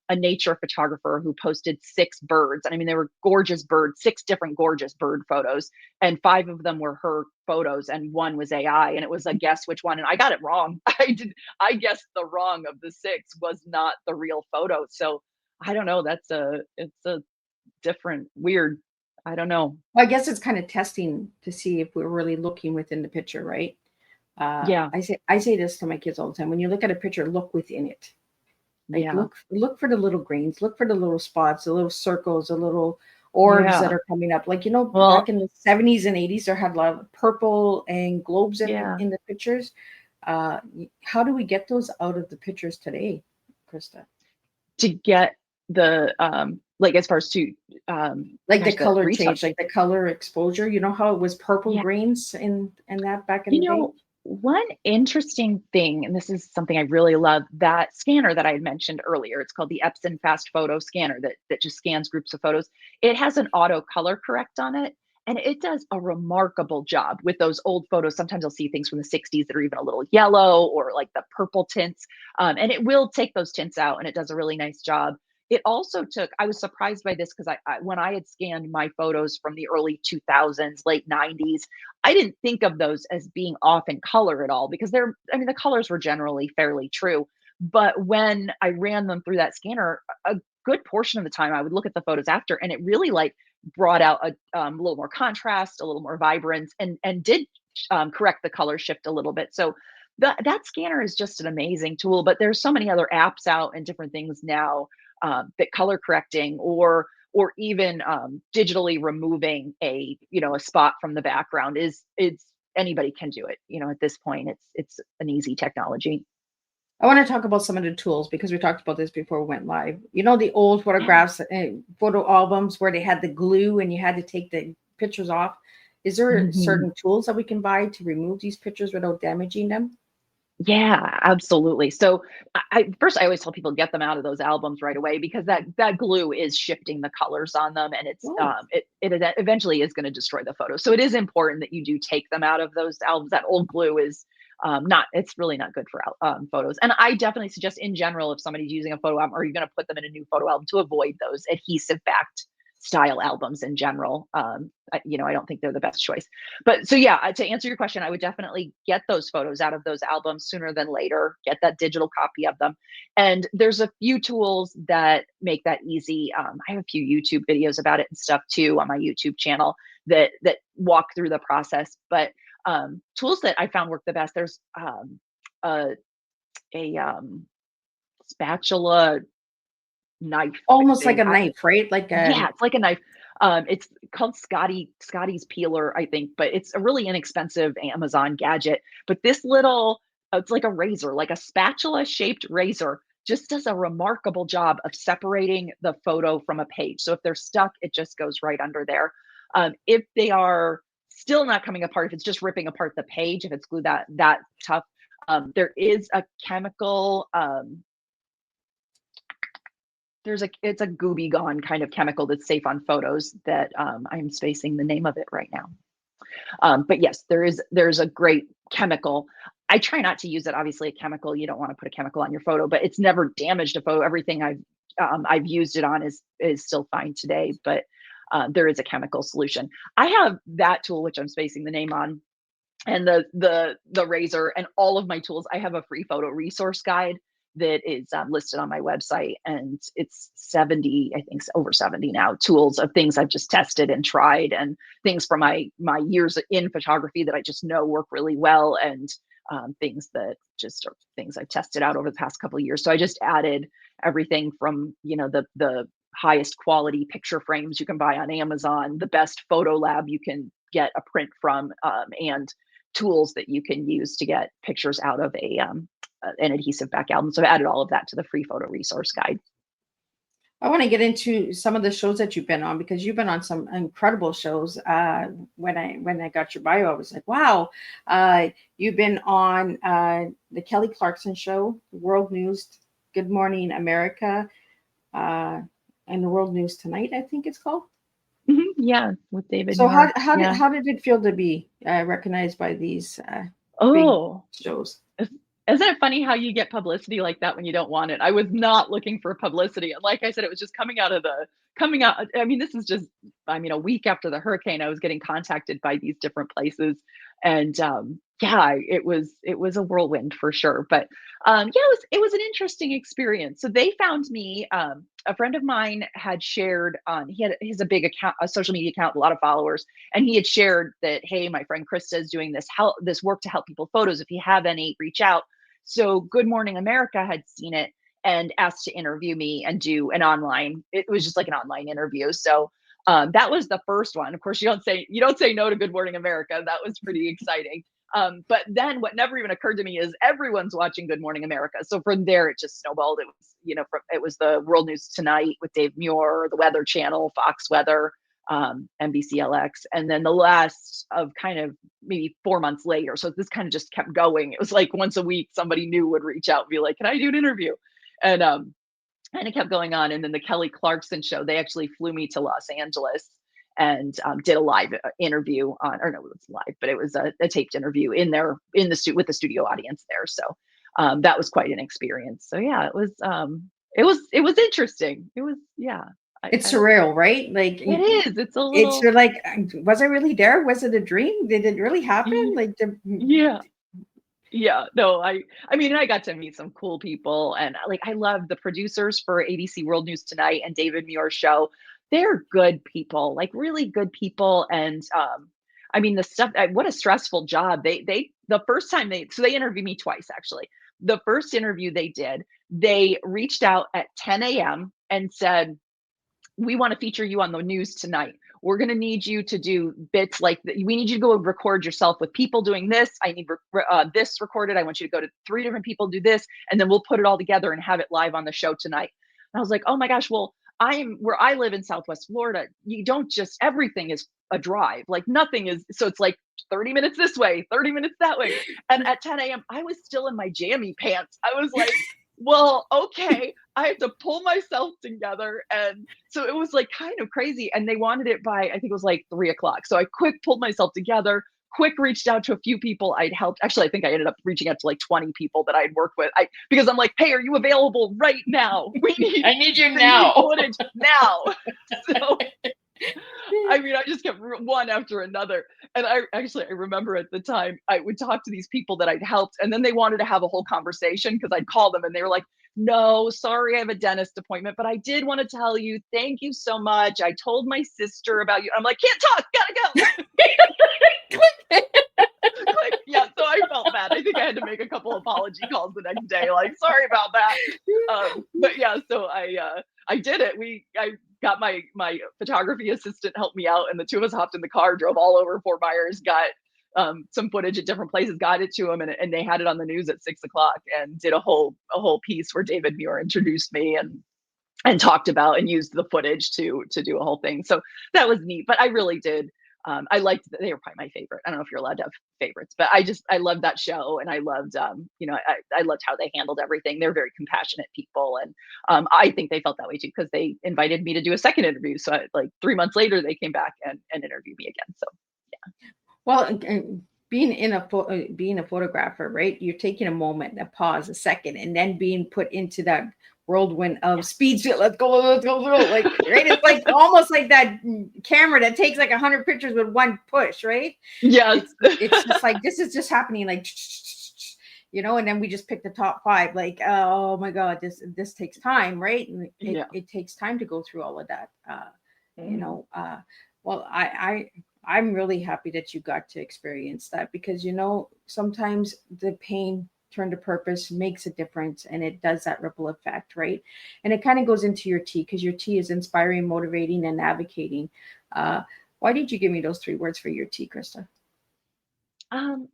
a nature photographer who posted 6 birds, and I mean they were gorgeous birds, 6 different gorgeous bird photos, and 5 of them were her photos and one was AI, and it was a guess which one, and I got it wrong. I guessed the wrong of the 6 was not the real photo. So I don't know. It's a different weird. I don't know. Well, I guess it's kind of testing to see if we're really looking within the picture, right? Yeah, I say this to my kids all the time. When you look at a picture, look within it. Like yeah, look for the little grains, look for the little spots, the little circles, the little orbs that yeah. are coming up. Like back Well, in the 70s and 80s, there had a lot of purple and globes yeah. in the pictures. How do we get those out of the pictures today, Krista? To get the like as far as to Like the gosh, the color change, retouch. like the color exposure. You know how it was purple Yeah. grains in that back in You the day? know, one interesting thing, and this is something I really love, that scanner that I had mentioned earlier, it's called the Epson Fast Photo Scanner that just scans groups of photos. It has an auto color correct on it, and it does a remarkable job with those old photos. Sometimes you'll see things from the 60s that are even a little yellow or like the purple tints, and it will take those tints out, and it does a really nice job. It also took, I was surprised by this because when I had scanned my photos from the early 2000s, late 90s, I didn't think of those as being off in color at all because I mean, the colors were generally fairly true. But when I ran them through that scanner, a good portion of the time I would look at the photos after and it really like brought out a little more contrast, a little more vibrance, and did correct the color shift a little bit. So that scanner is just an amazing tool, but there's so many other apps out and different things now, that color correcting or even digitally removing a spot from the background it's anybody can do it. At this point, it's an easy technology. I want to talk about some of the tools because we talked about this before we went live. The old Yeah. photographs, photo albums where they had the glue and you had to take the pictures off. Is there Mhm. certain tools that we can buy to remove these pictures without damaging them? Yeah, absolutely. So first I always tell people get them out of those albums right away because that glue is shifting the colors on them, and Oh, it eventually is going to destroy the photo. So it is important that you do take them out of those albums. That old glue is not it's really not good for photos. And I definitely suggest in general, if somebody's using a photo album or you're going to put them in a new photo album, to avoid those adhesive backed style albums in general. I don't think they're the best choice. But so yeah, to answer your question, I would definitely get those photos out of those albums sooner than later. Get that digital copy of them, and there's a few tools that make that easy. I have a few YouTube videos about it and stuff too on my YouTube channel that walk through the process. But tools that I found work the best. There's a, a spatula knife almost like thing. a knife, right? Like Yeah, it's like a knife. It's called Scotty's peeler, I think, but it's a really inexpensive Amazon gadget. But this little, it's like a razor, like a spatula-shaped razor, just does a remarkable job of separating the photo from a page. So if they're stuck, it just goes right under there. If they are still not coming apart, if it's just ripping apart the page, if it's glued that tough, there is a chemical. It's a gooby gone kind of chemical that's safe on photos that I'm spacing the name of it right now. But yes, there's a great chemical. I try not to use it. Obviously, a chemical, you don't want to put a chemical on your photo, but it's never damaged a photo. Everything I've used it on is still fine today. But there is a chemical solution. I have that tool, which I'm spacing the name on, and the razor and all of my tools. I have a free photo resource guide that is listed on my website, and it's 70, I think over 70 now, tools of things I've just tested and tried, and things from my years in photography that I just know work really well, and things that just are things I've tested out over the past couple of years. So I just added everything from the highest quality picture frames you can buy on Amazon, the best photo lab you can get a print from, and tools that you can use to get pictures out of an adhesive back album. So I've added all of that to the free photo resource guide. I want to get into some of the shows that you've been on because you've been on some incredible shows. When I got your bio, I was like, wow. You've been on the Kelly Clarkson Show, World News, Good Morning America, and the World News Tonight, I think it's called. Yeah, with David So Muir. how did Yeah. how did it feel to be recognized by these big Oh, shows? isn't it funny how you get publicity like that when you don't want it? I was not looking for publicity. And like I said, it was just coming out. I mean, this is just, a week after the hurricane, I was getting contacted by these different places. And yeah, it was a whirlwind for sure. But yeah, it was an interesting experience. So they found me, a friend of mine had shared on, he's a big account, a social media account, a lot of followers. And he had shared that, hey, my friend Krista is doing this work to help people photos. If you have any, reach out. So Good Morning America had seen it and asked to interview me and do it was just like an online interview. So that was the first one. Of course, you don't say no to Good Morning America. That was pretty exciting. But then what never even occurred to me is everyone's watching Good Morning America. So from there, it just snowballed. It was the World News Tonight with Dave Muir, the Weather Channel, Fox Weather, NBCLX, and then the last of kind of maybe 4 months later. So this kind of just kept going. It was like once a week, somebody new would reach out and be like, "Can I do an interview?" And it kept going on. And then the Kelly Clarkson Show, they actually flew me to Los Angeles and did a live interview or no, it was live, but it was a taped interview with the studio audience there. So that was quite an experience. So yeah, it was interesting. It was, yeah. It's I don't. surreal, right? Like It is. It's a it's little. you're like, was I really there? Was it a dream? Did it really happen? Like Yeah. Yeah, no, I mean, I got to meet some cool people, and like I love the producers for ABC World News Tonight and David Muir show. They're good people, like really good people, and I mean, the stuff, what a stressful job. The first time so they interviewed me twice, actually. The first interview they did, they reached out at 10 a.m. and said, we want to feature you on the news tonight. We're going to need you to do bits like we need you to go record yourself with people doing this. I need this recorded. I want you to go to 3 different people, do this, and then we'll put it all together and have it live on the show tonight. And I was like, oh my gosh, well, where I live in Southwest Florida, you don't just, everything is a drive. Like nothing is, so it's like 30 minutes this way, 30 minutes that way. And at 10 a.m., I was still in my jammy pants. I was like, well, okay, I have to pull myself together. And so it was like kind of crazy. And they wanted it by, I think it was like 3 o'clock. So I quick pulled myself together, quick reached out to a few people I'd helped. Actually, I think I ended up reaching out to like 20 people that I'd worked with. Because I'm like, hey, are you available right now? I need you now. Footage now. So I mean, I just kept one after another. And I remember at the time I would talk to these people that I'd helped, and then they wanted to have a whole conversation because I'd call them and they were like, no, sorry, I have a dentist appointment, but I did want to tell you, thank you so much. I told my sister about you. I'm like, can't talk, gotta go. Like, yeah, so I felt bad. I think I had to make a couple apology calls the next day, like, sorry about that. But yeah, so I did it. I got my photography assistant helped me out, and the two of us hopped in the car, drove all over Fort Myers, got some footage at different places, got it to them, and they had it on the news at 6 o'clock, and did a whole piece where David Muir introduced me and talked about and used the footage to do a whole thing. So that was neat. But I really did. I liked they were probably my favorite. I don't know if you're allowed to have favorites, but I loved that show, and I loved I loved how they handled everything. They're very compassionate people, and I think they felt that way too because they invited me to do a second interview. So like 3 months later, they came back and interviewed me again. So yeah. Well, and being a photographer, right? You're taking a moment, a pause, a second, and then being put into that whirlwind of speed. Let's go, like, right? It's like almost like that camera that takes like 100 pictures with one push, right? Yes. It's just like, this is just happening, like, and then we just pick the top 5. Like, oh my God, this takes time, right? And it takes time to go through all of that. Well, I'm really happy that you got to experience that because, sometimes the pain turned to purpose makes a difference, and it does that ripple effect, right? And it kind of goes into your T because your T is inspiring, motivating, and advocating. Why did you give me those 3 words for your T, Krista?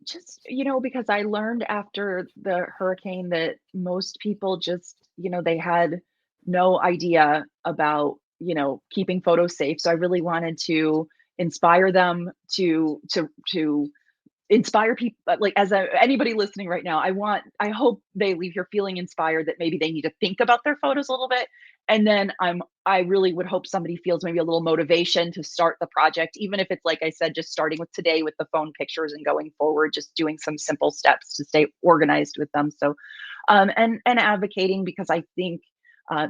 Just, because I learned after the hurricane that most people just, they had no idea about, keeping photos safe. So I really wanted to inspire them to inspire people, like anybody listening right now. I hope they leave here feeling inspired that maybe they need to think about their photos a little bit. And then I really would hope somebody feels maybe a little motivation to start the project, even if it's, like I said, just starting with today with the phone pictures and going forward, just doing some simple steps to stay organized with them. So, and advocating, because I think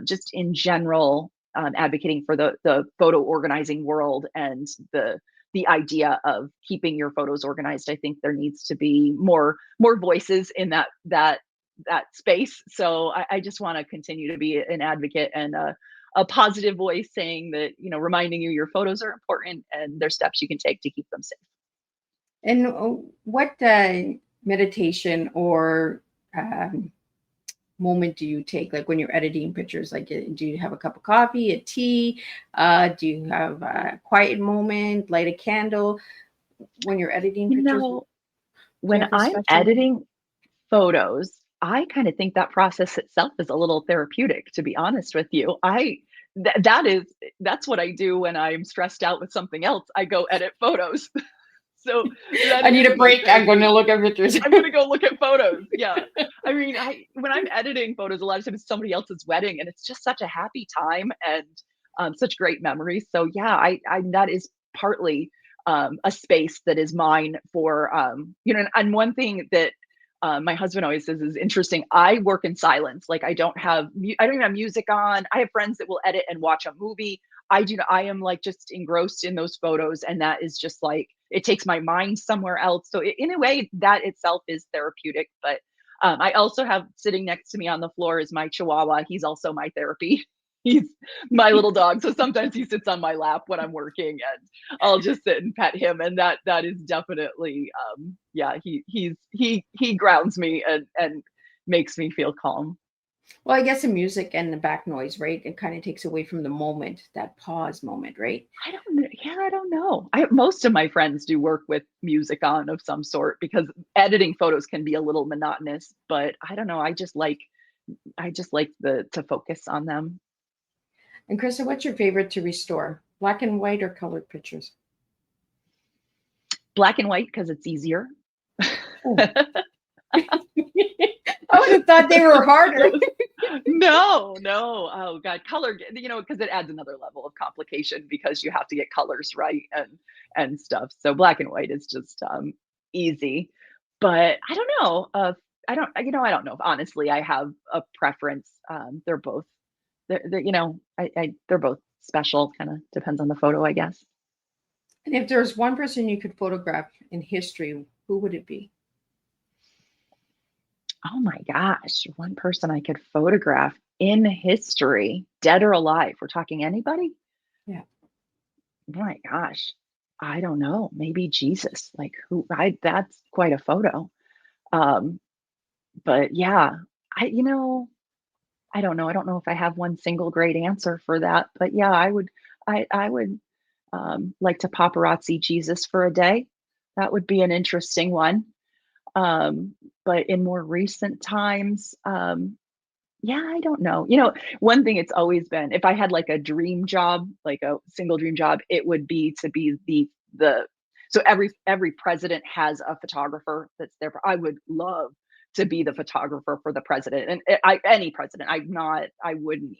just in general, advocating for the photo organizing world and the idea of keeping your photos organized. I think there needs to be more voices in that space. So I just want to continue to be an advocate and a positive voice, saying that, reminding you your photos are important and there's steps you can take to keep them safe. And what meditation or moment do you take, like when you're editing pictures? Like, do you have a cup of coffee, a tea? Do you have a quiet moment, light a candle when you're editing pictures? When I'm editing photos, I kind of think that process itself is a little therapeutic, to be honest with you. That's what I do when I'm stressed out with something else. I go edit photos. So I need a break. I'm going to look at pictures. I'm going to go look at photos. Yeah. I mean, when I'm editing photos, a lot of times it's somebody else's wedding, and it's just such a happy time and such great memories. So yeah, I that is partly a space that is mine for, and one thing that my husband always says is interesting. I work in silence. Like I don't even have music on. I have friends that will edit and watch a movie. I am like just engrossed in those photos, and that is just like, it takes my mind somewhere else. So in a way, that itself is therapeutic. But I also have, sitting next to me on the floor is my Chihuahua. He's also my therapy. He's my little dog. So sometimes he sits on my lap when I'm working and I'll just sit and pet him. And that is definitely, yeah, he grounds me and makes me feel calm. Well, I guess the music and the back noise, right? It kind of takes away from the moment, that pause moment, right? I don't know. Yeah, I don't know. Most of my friends do work with music on of some sort because editing photos can be a little monotonous, but I don't know. I just like the to focus on them. And Krista, what's your favorite to restore? Black and white or colored pictures? Black and white because it's easier. Oh. I would have thought they were harder. No, no. Oh God, color, because it adds another level of complication because you have to get colors right and stuff. So black and white is just easy. But I don't know. I don't know if honestly I have a preference. They're both they're both special, kind of depends on the photo, I guess. And if there's one person you could photograph in history, who would it be? Oh my gosh, one person I could photograph in history, dead or alive. We're talking anybody? Yeah. Oh my gosh. I don't know. Maybe Jesus. Like who I that's quite a photo. Um, but yeah, I don't know. I don't know if I have one single great answer for that. But yeah, I would like to paparazzi Jesus for a day. That would be an interesting one. Um, but in more recent times, yeah, I don't know. One thing it's always been, if I had like a dream job, like a single dream job, it would be to be the so every president has a photographer that's there. I would love to be the photographer for the president and any president. I wouldn't,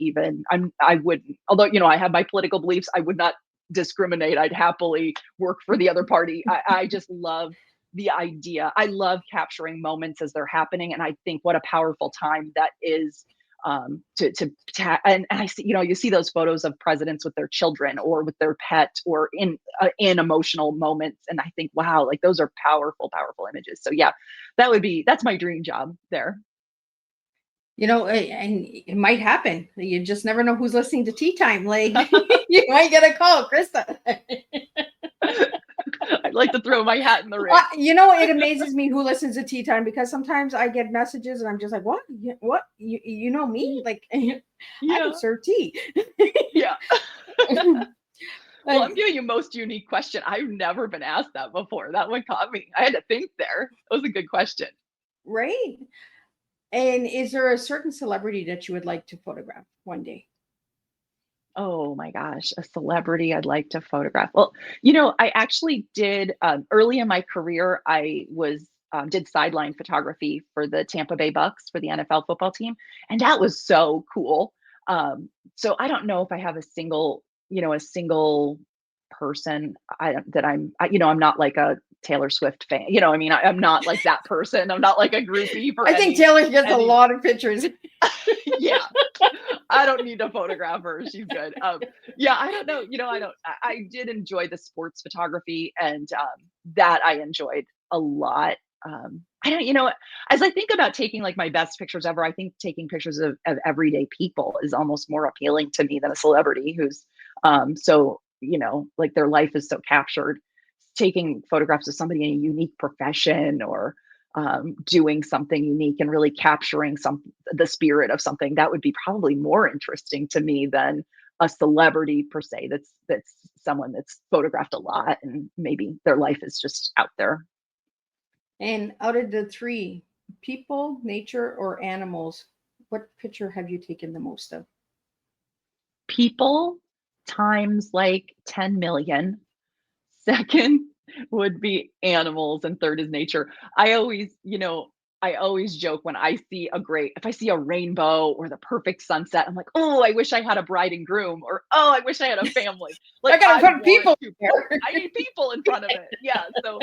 although, I have my political beliefs. I would not discriminate. I'd happily work for the other party. I just love the idea. I love capturing moments as they're happening. And I think what a powerful time that is and I see, you see those photos of presidents with their children or with their pet or in emotional moments. And I think, wow, like those are powerful, powerful images. So yeah, that's my dream job there. And it might happen. You just never know who's listening to Tea Time. Like, you might get a call, Krista. I'd like to throw my hat in the ring. It amazes me who listens to Tea Time because sometimes I get messages and I'm just like, what? What? You know me? Like, I don't serve tea. Yeah. Well, I'm giving you most unique question. I've never been asked that before. That one caught me. I had to think there. That was a good question. Right. And is there a certain celebrity that you would like to photograph one day? Oh my gosh, a celebrity I'd like to photograph. Well, I actually did early in my career, I was did sideline photography for the Tampa Bay Bucks for the NFL football team, and that was so cool. So I don't know if I have a single person I'm not like a Taylor Swift fan. I'm not like that person. I'm not like a groupie for I think Taylor gets a lot of pictures. Yeah. I don't need to photograph her. She's good. Yeah, I don't know. I did enjoy the sports photography and that I enjoyed a lot. I don't, as I think about taking like my best pictures ever, I think taking pictures of everyday people is almost more appealing to me than a celebrity who's so, like their life is so captured. Taking photographs of somebody in a unique profession or doing something unique and really capturing the spirit of something, that would be probably more interesting to me than a celebrity per se. That's someone that's photographed a lot and maybe their life is just out there. And out of the three, people, nature, or animals, what picture have you taken the most of? People times like 10 million. Second would be animals, and third is nature. I always joke when if I see a rainbow or the perfect sunset, I'm like, oh, I wish I had a bride and groom, or oh, I wish I had a family. Like I gotta put people there. I need people in front of it. Yeah. So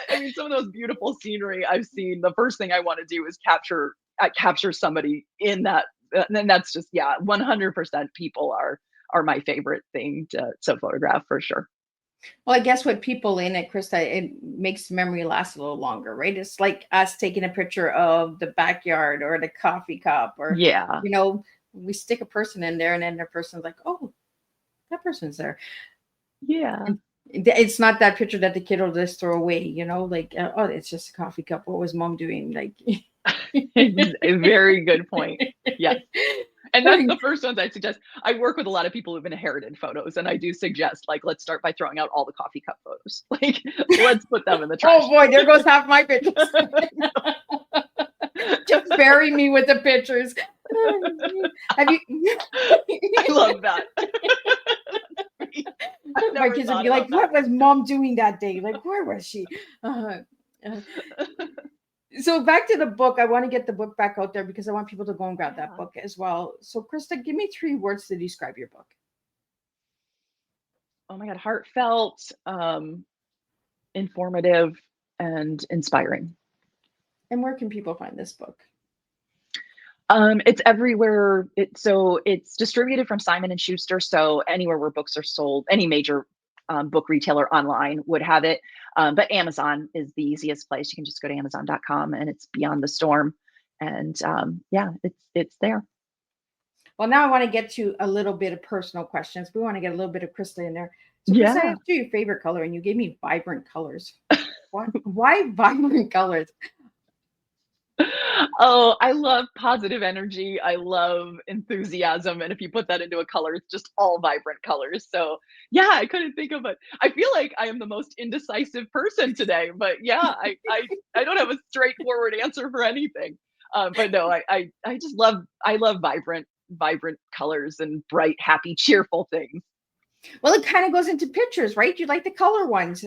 I mean, some of those beautiful scenery I've seen, the first thing I want to do is capture somebody in that. And that's just, yeah, 100% people are my favorite thing to photograph for sure. Well, I guess with people in it, Krista, it makes memory last a little longer, right? It's like us taking a picture of the backyard or the coffee cup or, Yeah. we stick a person in there, and then the person's like, oh, that person's there. Yeah. It's not that picture that the kid will just throw away, like, oh, it's just a coffee cup. What was mom doing? Like, A very good point. Yes. And that's the first ones I suggest. I work with a lot of people who've inherited photos, and I do suggest, like, let's start by throwing out all the coffee cup photos. Like, let's put them in the trash. Oh boy, there goes half my pictures. Just bury me with the pictures. Have you? I love that. My kids would be like, "What was mom doing that day? Like, where was she?" So back to the book. I want to get the book back out there because I want people to go and grab that book as well. So Krista, give me 3 words to describe your book. Oh my God, heartfelt, informative, and inspiring. And where can people find this book? It's everywhere. It's distributed from Simon and Schuster. So anywhere where books are sold, any major book retailer online would have it. But Amazon is the easiest place. You can just go to Amazon.com and it's Beyond the Storm. And yeah, it's there. Well, now I want to get to a little bit of personal questions. We want to get a little bit of Krista in there. So Krista, I asked you your favorite color, and you gave me vibrant colors. Why vibrant colors? Oh, I love positive energy. I love enthusiasm. And if you put that into a color, it's just all vibrant colors. So yeah, I couldn't think of it. I feel like I am the most indecisive person today, but yeah, I don't have a straightforward answer for anything. But no, I just I love vibrant colors and bright, happy, cheerful things. Well, it kind of goes into pictures, right? You like the color ones,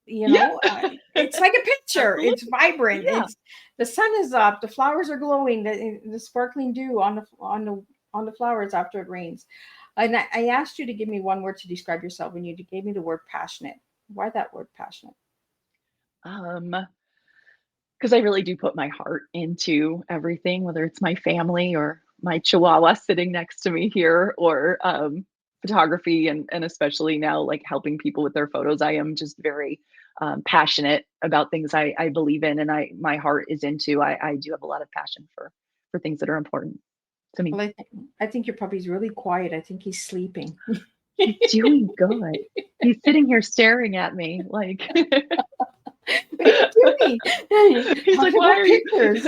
it's like a picture. Absolutely. It's vibrant. Yeah. It's the sun is up, the flowers are glowing, the sparkling dew on the flowers after it rains. And I asked you to give me 1 word to describe yourself, and you gave me the word passionate. Why that word passionate? Because I really do put my heart into everything, whether it's my family or my chihuahua sitting next to me here, or photography, and especially now, like, helping people with their photos. I am just very passionate about things I believe in, and my heart is into. I do have a lot of passion for things that are important to me. Well, I think your puppy's really quiet. I think he's sleeping. He's doing good. He's sitting here staring at me like. What are you doing? He's like, why are you? Pictures?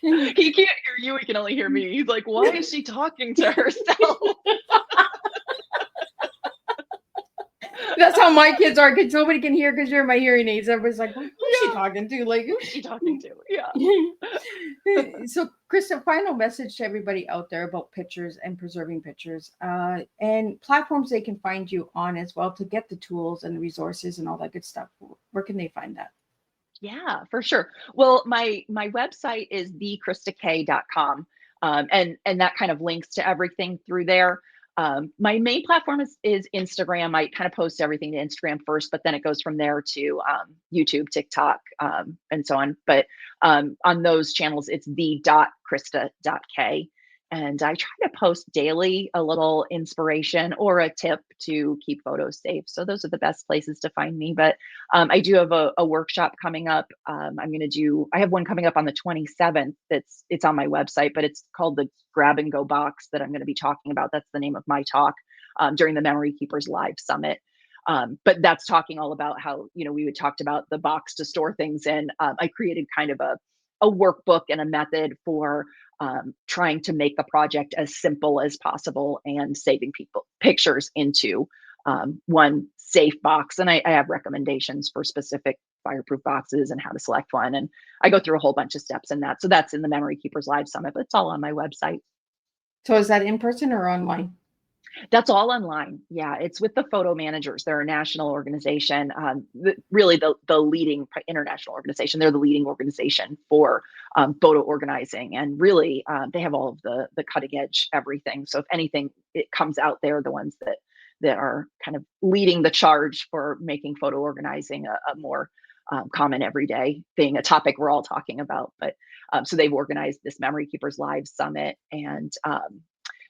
He can't hear you. He can only hear me. He's like, why is she talking to herself? That's how my kids are, because nobody can hear because you're my hearing aids. Everybody's like, who's she talking to? Like, who's she talking to? Yeah. So, Krista, final message to everybody out there about pictures and preserving pictures, and platforms they can find you on as well to get the tools and the resources and all that good stuff. Where can they find that? Yeah, for sure. Well, my website is thekristak.com. And that kind of links to everything through there. My main platform is Instagram. I kind of post everything to Instagram first, but then it goes from there to YouTube, TikTok, and so on. But on those channels, it's the.krista.k. And I try to post daily a little inspiration or a tip to keep photos safe. So those are the best places to find me. But I do have a workshop coming up. I have one coming up on the 27th. It's on my website, but it's called the Grab and Go Box that I'm going to be talking about. That's the name of my talk during the Memory Keepers Live Summit. But that's talking all about how, we had talked about the box to store things in. I created kind of a workbook and a method for trying to make the project as simple as possible and saving people pictures into one safe box. And I have recommendations for specific fireproof boxes and how to select one. And I go through a whole bunch of steps in that. So that's in the Memory Keepers Live Summit, but it's all on my website. So is that in person or online? That's all online. Yeah, it's with the Photo Managers. They're a national organization, really the leading international organization. They're the leading organization for photo organizing, and really they have all of the cutting edge everything. So if anything, it comes out, they're the ones that are kind of leading the charge for making photo organizing a more common everyday thing, a topic we're all talking about. But so they've organized this Memory Keepers Live Summit, and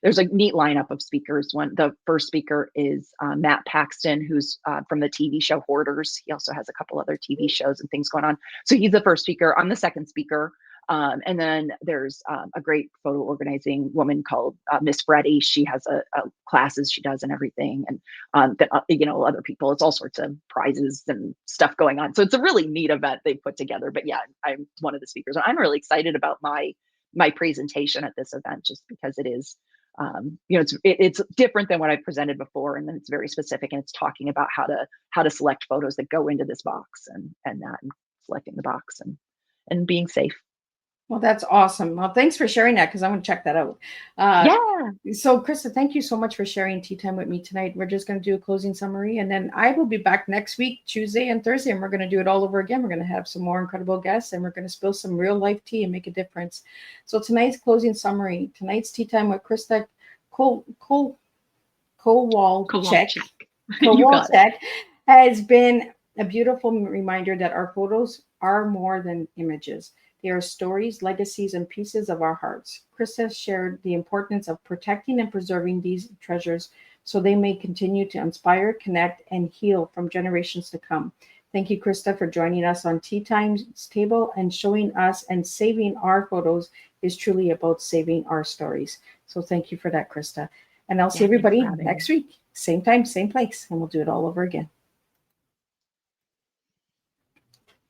there's a neat lineup of speakers. The first speaker is Matt Paxton, who's from the TV show Hoarders. He also has a couple other TV shows and things going on. So he's the first speaker. I'm the second speaker. And then there's a great photo organizing woman called Miss Freddie. She has a classes she does and everything, and other people. It's all sorts of prizes and stuff going on. So it's a really neat event they put together. But yeah, I'm one of the speakers. I'm really excited about my presentation at this event, just because it is, it's different than what I've presented before, and then it's very specific, and it's talking about how to select photos that go into this box and selecting the box and being safe. Well, that's awesome. Well, thanks for sharing that, because I'm going to check that out. So, Krista, thank you so much for sharing tea time with me tonight. We're just going to do a closing summary, and then I will be back next week, Tuesday and Thursday, and we're going to do it all over again. We're going to have some more incredible guests, and we're going to spill some real life tea and make a difference. So tonight's closing summary, tonight's tea time with Krista Kowalczyk has been a beautiful reminder that our photos are more than images. They are stories, legacies, and pieces of our hearts. Krista shared the importance of protecting and preserving these treasures so they may continue to inspire, connect, and heal from generations to come. Thank you, Krista, for joining us on Tea Time's table and showing us and saving our photos is truly about saving our stories. So thank you for that, Krista. And I'll see everybody next week. Same time, same place, and we'll do it all over again.